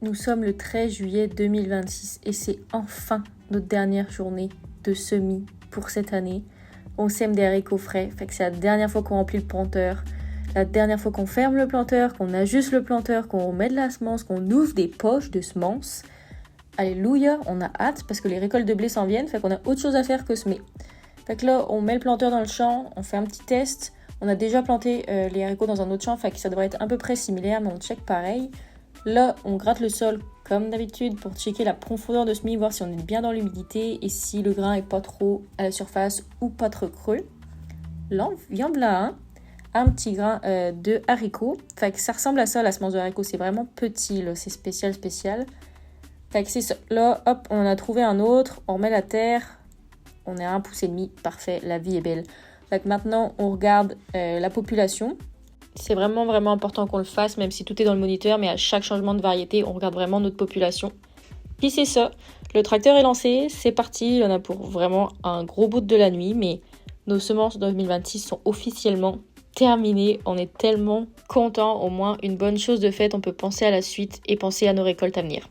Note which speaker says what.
Speaker 1: Nous sommes le 13 juillet 2026 et c'est enfin notre dernière journée de semis pour cette année. On sème des haricots frais, fait que c'est la dernière fois qu'on remplit le planteur, la dernière fois qu'on ferme le planteur, qu'on ajuste le planteur, qu'on met de la semence, qu'on ouvre des poches de semences. Alléluia, on a hâte parce que les récoltes de blé s'en viennent, fait qu'on a autre chose à faire que semer. Fait que là, on met le planteur dans le champ, on fait un petit test. On a déjà planté les haricots dans un autre champ, fait que ça devrait être à peu près similaire, mais on check pareil. Là, on gratte le sol comme d'habitude pour checker la profondeur de semis, voir si on est bien dans l'humidité et si le grain est pas trop à la surface ou pas trop creux. Là, on vient de là un petit grain de haricots. Fait que ça ressemble à ça, la semence de haricots, c'est vraiment petit, là, c'est spécial. Fait que c'est ça. Là, hop, on en a trouvé un autre, on remet la terre, on est à 1,5 pouce, parfait, la vie est belle. Fait que maintenant, on regarde la population. C'est vraiment important qu'on le fasse, même si tout est dans le moniteur, mais à chaque changement de variété, on regarde vraiment notre population. Puis c'est ça, le tracteur est lancé, c'est parti, il y en a pour vraiment un gros bout de la nuit, mais nos semences 2026 sont officiellement terminées. On est tellement contents, au moins une bonne chose de faite, on peut penser à la suite et penser à nos récoltes à venir.